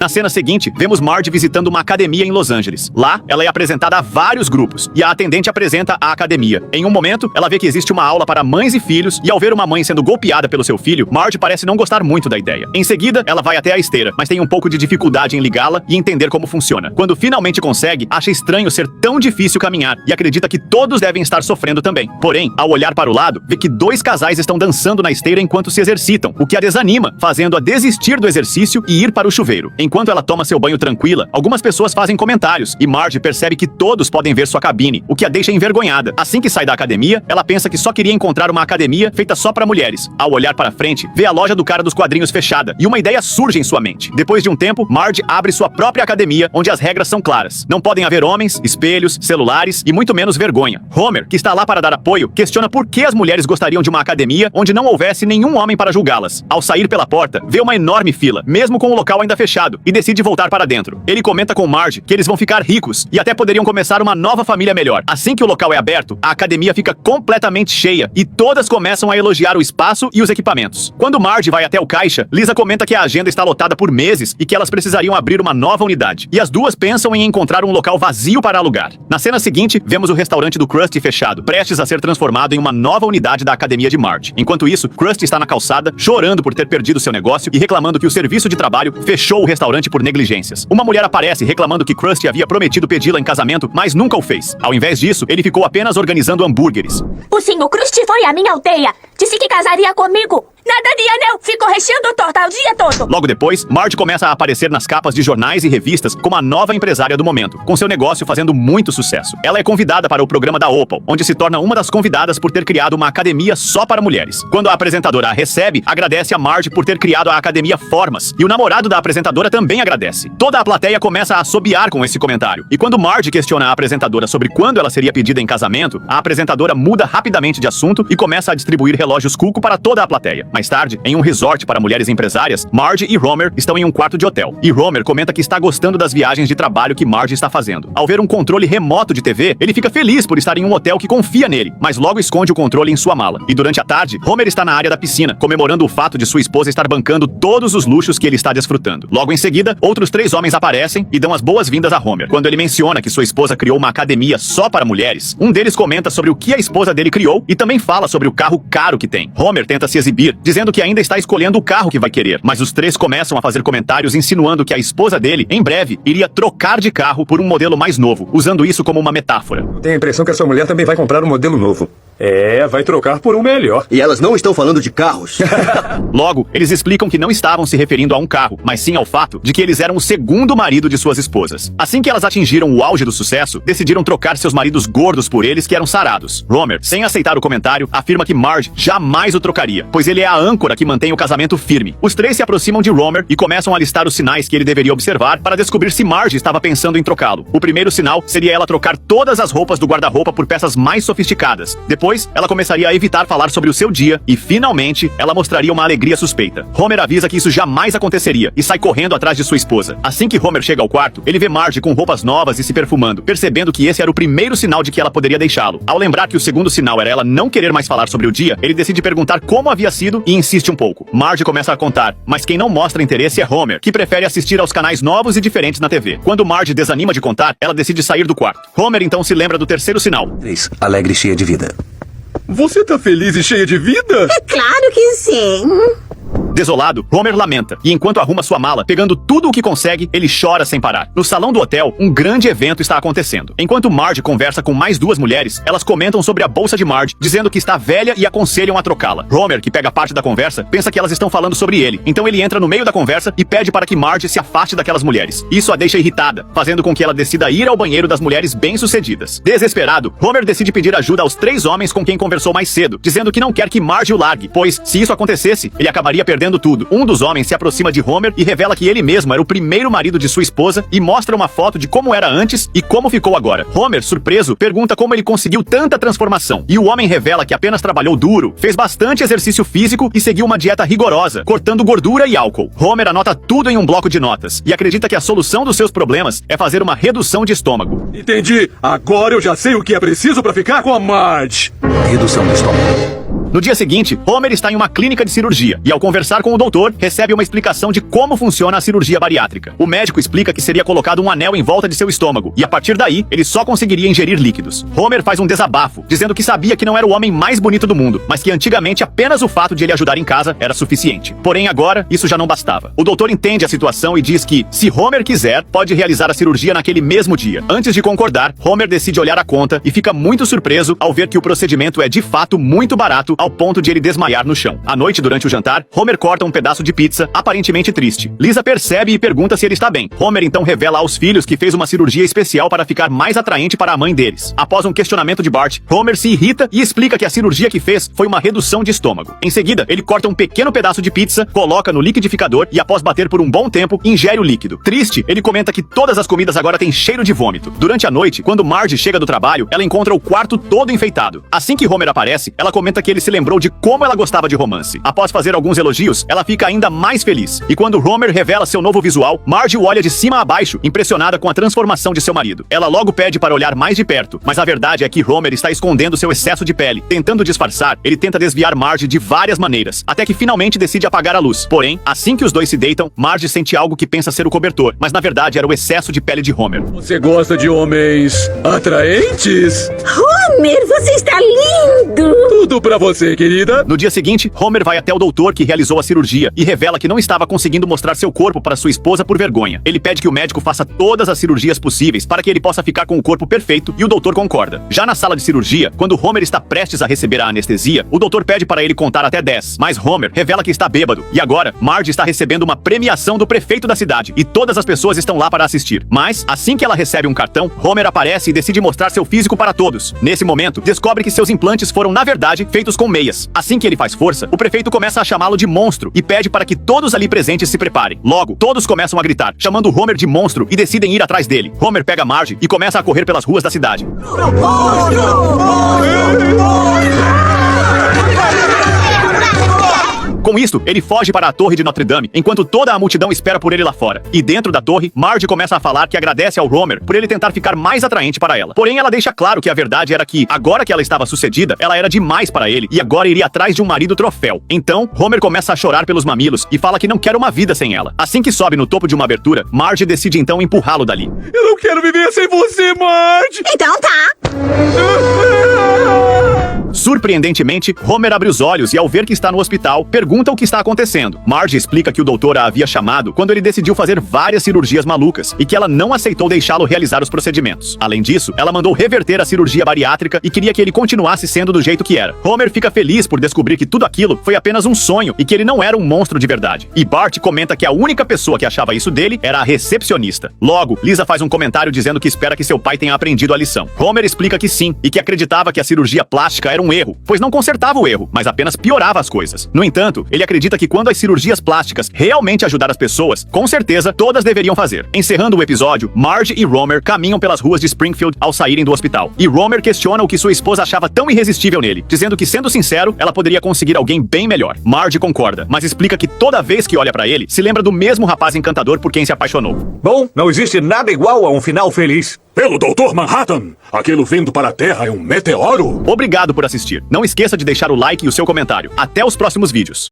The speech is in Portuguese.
Na cena seguinte, vemos Marge visitando uma academia em Los Angeles. Lá, ela é apresentada a vários grupos, e a atendente apresenta a academia. Em um momento, ela vê que existe uma aula para mães e filhos, e ao ver uma mãe sendo golpeada pelo seu filho, Marge parece não gostar muito da ideia. Em seguida, ela vai até a esteira, mas tem um pouco de dificuldade em ligá-la e entender como funciona. Quando finalmente consegue, acha estranho ser tão difícil caminhar, e acredita que todos devem estar sofrendo também. Porém, ao olhar para o lado, vê que dois casais estão dançando na esteira enquanto se exercitam, o que a desanima, fazendo-a desistir do exercício e ir para o chuveiro. Enquanto ela toma seu banho tranquila, algumas pessoas fazem comentários, e Marge percebe que todos podem ver sua cabine, o que a deixa envergonhada. Assim que sai da academia, ela pensa que só queria encontrar uma academia feita só para mulheres. Ao olhar para frente, vê a loja do cara dos quadrinhos fechada, e uma ideia surge em sua mente. Depois de um tempo, Marge abre sua própria academia, onde as regras são claras. Não podem haver homens, espelhos, celulares e muito menos vergonha. Homer, que está lá para dar apoio, questiona por que as mulheres gostariam de uma academia onde não houvesse nenhum homem para julgá-las. Ao sair pela porta, vê uma enorme fila, mesmo com o local ainda fechado, e decide voltar para dentro. Ele comenta com Marge que eles vão ficar ricos e até poderiam começar uma nova família melhor. Assim que o local é aberto, a academia fica completamente cheia e todas começam a elogiar o espaço e os equipamentos. Quando Marge vai até o caixa, Lisa comenta que a agenda está lotada por meses e que elas precisariam abrir uma nova unidade. E as duas pensam em encontrar um local vazio para alugar. Na cena seguinte, vemos o restaurante do Krusty fechado, prestes a ser transformado em uma nova unidade da academia de Marge. Enquanto isso, Krusty está na calçada, chorando por ter perdido seu negócio e reclamando que o serviço de trabalho fechou o restaurante por negligências. Uma mulher aparece reclamando que Krusty havia prometido pedi-la em casamento, mas nunca o fez. Ao invés disso, ele ficou apenas organizando hambúrgueres. O senhor Krusty foi à minha aldeia. Disse que casaria comigo. Nada de anel. Ficou recheando torta o dia todo. Logo depois, Marge começa a aparecer nas capas de jornais e revistas como a nova empresária do momento, com seu negócio fazendo muito sucesso. Ela é convidada para o programa da Opal, onde se torna uma das convidadas por ter criado uma academia só para mulheres. Quando a apresentadora a recebe, agradece a Marge por ter criado a academia Formas, e o namorado da apresentadora também agradece. Toda a plateia começa a assobiar com esse comentário. E quando Marge questiona a apresentadora sobre quando ela seria pedida em casamento, a apresentadora muda rapidamente de assunto e começa a distribuir relógios Cuco para toda a plateia. Mais tarde, em um resort para mulheres empresárias, Marge e Homer estão em um quarto de hotel. E Homer comenta que está gostando das viagens de trabalho que Marge está fazendo. Ao ver um controle remoto de TV, ele fica feliz por estar em um hotel que confia nele, mas logo esconde o controle em sua mala. E durante a tarde, Homer está na área da piscina, comemorando o fato de sua esposa estar bancando todos os luxos que ele está desfrutando. Logo em seguida, outros 3 homens aparecem e dão as boas-vindas a Homer. Quando ele menciona que sua esposa criou uma academia só para mulheres, um deles comenta sobre o que a esposa dele criou e também fala sobre o carro caro que tem. Homer tenta se exibir, dizendo que ainda está escolhendo o carro que vai querer, mas os 3 começam a fazer comentários insinuando que a esposa dele, em breve, iria trocar de carro por um modelo mais novo, usando isso como uma metáfora. Tenho a impressão que a sua mulher também vai comprar um modelo novo. É, vai trocar por um melhor. E elas não estão falando de carros. Logo, eles explicam que não estavam se referindo a um carro, mas sim ao fato de que eles eram o segundo marido de suas esposas. Assim que elas atingiram o auge do sucesso, decidiram trocar seus maridos gordos por eles que eram sarados. Homer, sem aceitar o comentário, afirma que Marge jamais o trocaria, pois ele é a âncora que mantém o casamento firme. Os 3 se aproximam de Homer e começam a listar os sinais que ele deveria observar para descobrir se Marge estava pensando em trocá-lo. O primeiro sinal seria ela trocar todas as roupas do guarda-roupa por peças mais sofisticadas. Depois, ela começaria a evitar falar sobre o seu dia e, finalmente, ela mostraria uma alegria suspeita. Homer avisa que isso jamais aconteceria e sai correndo atrás de sua esposa. Assim que Homer chega ao quarto, ele vê Marge com roupas novas e se perfumando, percebendo que esse era o primeiro sinal de que ela poderia deixá-lo. Ao lembrar que o segundo sinal era ela não querer mais falar sobre o dia, ele decide perguntar como havia sido e insiste um pouco. Marge começa a contar, mas quem não mostra interesse é Homer, que prefere assistir aos canais novos e diferentes na TV. Quando Marge desanima de contar, ela decide sair do quarto. Homer então se lembra do terceiro sinal. 3. Alegre e cheia de vida. Você tá feliz e cheia de vida? É claro que sim. Desolado, Homer lamenta, e enquanto arruma sua mala, pegando tudo o que consegue, ele chora sem parar. No salão do hotel, um grande evento está acontecendo. Enquanto Marge conversa com mais 2 mulheres, elas comentam sobre a bolsa de Marge, dizendo que está velha e aconselham a trocá-la. Homer, que pega parte da conversa, pensa que elas estão falando sobre ele, então ele entra no meio da conversa e pede para que Marge se afaste daquelas mulheres. Isso a deixa irritada, fazendo com que ela decida ir ao banheiro das mulheres bem-sucedidas. Desesperado, Homer decide pedir ajuda aos 3 homens com quem conversou mais cedo, dizendo que não quer que Marge o largue, pois, se isso acontecesse, ele acabaria perdendo tudo. Um dos homens se aproxima de Homer e revela que ele mesmo era o primeiro marido de sua esposa e mostra uma foto de como era antes e como ficou agora. Homer, surpreso, pergunta como ele conseguiu tanta transformação. E o homem revela que apenas trabalhou duro, fez bastante exercício físico e seguiu uma dieta rigorosa, cortando gordura e álcool. Homer anota tudo em um bloco de notas e acredita que a solução dos seus problemas é fazer uma redução de estômago. Entendi. Agora eu já sei o que é preciso pra ficar com a Marge. Redução do estômago. No dia seguinte, Homer está em uma clínica de cirurgia e, ao conversar com o doutor, recebe uma explicação de como funciona a cirurgia bariátrica. O médico explica que seria colocado um anel em volta de seu estômago e, a partir daí, ele só conseguiria ingerir líquidos. Homer faz um desabafo, dizendo que sabia que não era o homem mais bonito do mundo, mas que antigamente apenas o fato de ele ajudar em casa era suficiente. Porém, agora, isso já não bastava. O doutor entende a situação e diz que, se Homer quiser, pode realizar a cirurgia naquele mesmo dia. Antes de concordar, Homer decide olhar a conta e fica muito surpreso ao ver que o procedimento é de fato muito barato, ao ponto de ele desmaiar no chão. À noite, durante o jantar, Homer corta um pedaço de pizza, aparentemente triste. Lisa percebe e pergunta se ele está bem. Homer então revela aos filhos que fez uma cirurgia especial para ficar mais atraente para a mãe deles. Após um questionamento de Bart, Homer se irrita e explica que a cirurgia que fez foi uma redução de estômago. Em seguida, ele corta um pequeno pedaço de pizza, coloca no liquidificador e, após bater por um bom tempo, ingere o líquido. Triste, ele comenta que todas as comidas agora têm cheiro de vômito. Durante a noite, quando Marge chega do trabalho, ela encontra o quarto todo enfeitado. Assim que Homer aparece, ela comenta que ele se lembrou de como ela gostava de romance. Após fazer alguns elogios, ela fica ainda mais feliz. E quando Homer revela seu novo visual, Marge o olha de cima a baixo, impressionada com a transformação de seu marido. Ela logo pede para olhar mais de perto, mas a verdade é que Homer está escondendo seu excesso de pele. Tentando disfarçar, ele tenta desviar Marge de várias maneiras, até que finalmente decide apagar a luz. Porém, assim que os dois se deitam, Marge sente algo que pensa ser o cobertor, mas na verdade era o excesso de pele de Homer. Você gosta de homens atraentes? Homer, você está lindo! Tudo pra você, querida. No dia seguinte, Homer vai até o doutor que realizou a cirurgia e revela que não estava conseguindo mostrar seu corpo para sua esposa por vergonha. Ele pede que o médico faça todas as cirurgias possíveis para que ele possa ficar com o corpo perfeito e o doutor concorda. Já na sala de cirurgia, quando Homer está prestes a receber a anestesia, o doutor pede para ele contar até 10, mas Homer revela que está bêbado. E agora, Marge está recebendo uma premiação do prefeito da cidade e todas as pessoas estão lá para assistir. Mas, assim que ela recebe um cartão, Homer aparece e decide mostrar seu físico para todos. Nesse momento, descobre que seus implantes foram, na verdade, feitos com meias. Assim que ele faz força, o prefeito começa a chamá-lo de monstro e pede para que todos ali presentes se preparem. Logo, todos começam a gritar, chamando Homer de monstro e decidem ir atrás dele. Homer pega Marge e começa a correr pelas ruas da cidade. Com isso, ele foge para a torre de Notre Dame, enquanto toda a multidão espera por ele lá fora. E dentro da torre, Marge começa a falar que agradece ao Homer por ele tentar ficar mais atraente para ela. Porém, ela deixa claro que a verdade era que, agora que ela estava sucedida, ela era demais para ele e agora iria atrás de um marido troféu. Então, Homer começa a chorar pelos mamilos e fala que não quer uma vida sem ela. Assim que sobe no topo de uma abertura, Marge decide então empurrá-lo dali. Eu não quero viver sem você, Marge. Então tá. Surpreendentemente, Homer abre os olhos e, ao ver que está no hospital, pergunta o que está acontecendo. Marge explica que o doutor a havia chamado quando ele decidiu fazer várias cirurgias malucas e que ela não aceitou deixá-lo realizar os procedimentos. Além disso, ela mandou reverter a cirurgia bariátrica e queria que ele continuasse sendo do jeito que era. Homer fica feliz por descobrir que tudo aquilo foi apenas um sonho e que ele não era um monstro de verdade. E Bart comenta que a única pessoa que achava isso dele era a recepcionista. Logo, Lisa faz um comentário dizendo que espera que seu pai tenha aprendido a lição. Homer explica que sim, e que acreditava que a cirurgia plástica era um erro, pois não consertava o erro, mas apenas piorava as coisas. No entanto, ele acredita que quando as cirurgias plásticas realmente ajudar as pessoas, com certeza todas deveriam fazer. Encerrando o episódio, Marge e Homer caminham pelas ruas de Springfield ao saírem do hospital. E Homer questiona o que sua esposa achava tão irresistível nele, dizendo que, sendo sincero, ela poderia conseguir alguém bem melhor. Marge concorda, mas explica que toda vez que olha pra ele, se lembra do mesmo rapaz encantador por quem se apaixonou. Bom, não existe nada igual a um final feliz. Pelo Dr. Manhattan, aquilo vindo para a Terra é um meteoro. Obrigado por assistir. Não esqueça de deixar o like e o seu comentário. Até os próximos vídeos.